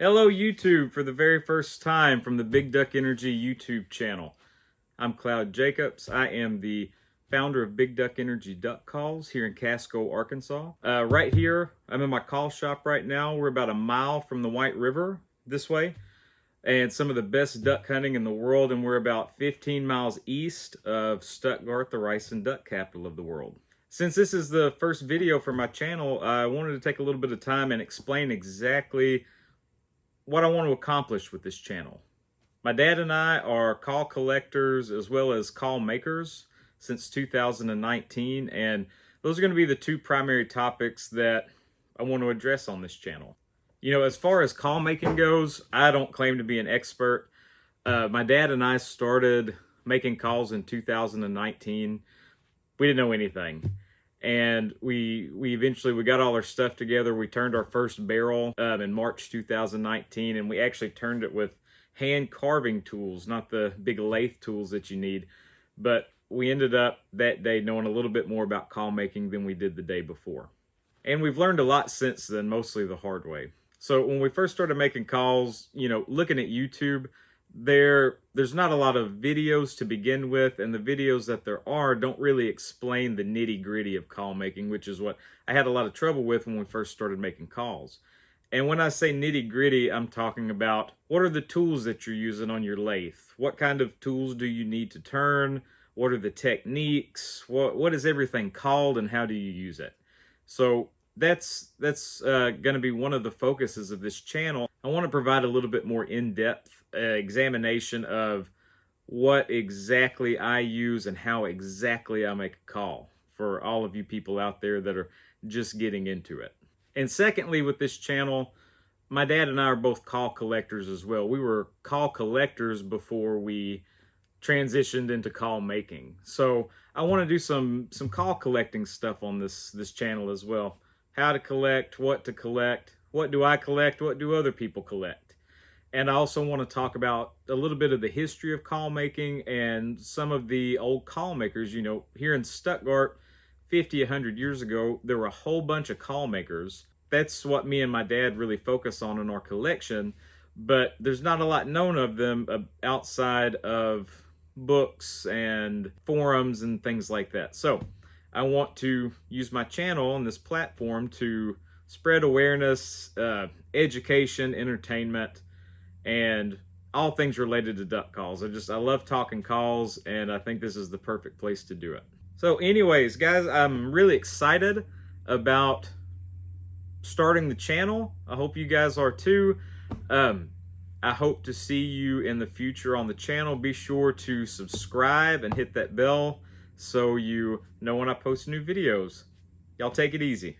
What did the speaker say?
Hello YouTube for the very first time from the Big Duck Energy YouTube channel. I'm Cloud Jacobs. I am the founder of Big Duck Energy Duck Calls here in Casco, Arkansas. Right here, I'm in my call shop right now. We're about a mile from the White River this way and some of the best duck hunting in the world, and we're about 15 miles east of Stuttgart, the rice and duck capital of the world. Since this is the first video for my channel, I wanted to take a little bit of time and explain exactly what I want to accomplish with this channel. My dad and I are call collectors as well as call makers since 2019, and those are going to be the two primary topics that I want to address on this channel. You know, as far as call making goes, I don't claim to be an expert. My dad and I started making calls in 2019. We didn't know anything. And we eventually got all our stuff together. We turned our first barrel in March 2019, and we actually turned it with hand carving tools, not the big lathe tools that you need. But we ended up that day knowing a little bit more about call making than we did the day before. And we've learned a lot since then, mostly the hard way. So when we first started making calls, you know, looking at YouTube, there's not a lot of videos to begin with, and the videos that there are don't really explain the nitty-gritty of call making, which is what I had a lot of trouble with when we first started making calls. And when I say nitty-gritty, I'm talking about what are the tools that you're using on your lathe? What kind of tools do you need to turn? What are the techniques? What is everything called, and how do you use it? So that's going to be one of the focuses of this channel. I want to provide a little bit more in-depth examination of what exactly I use and how exactly I make a call for all of you people out there that are just getting into it. And secondly, with this channel, my dad and I are both call collectors as well. We were call collectors before we transitioned into call making. So I want to do some call collecting stuff on this channel as well. How to collect, what to collect, what do I collect, what do other people collect. And I also want to talk about a little bit of the history of call making and some of the old call makers. You know, here in Stuttgart, 50, 100 years ago, there were a whole bunch of call makers. That's what me and my dad really focus on in our collection, but there's not a lot known of them outside of books and forums and things like that. So I want to use my channel on this platform to spread awareness, education, entertainment, and all things related to duck calls. I love talking calls, and I think this is the perfect place to do it. So anyways, guys, I'm really excited about starting the channel. I hope you guys are too. I hope to see you in the future on the channel. Be sure to subscribe and hit that bell so you know when I post new videos. Y'all take it easy.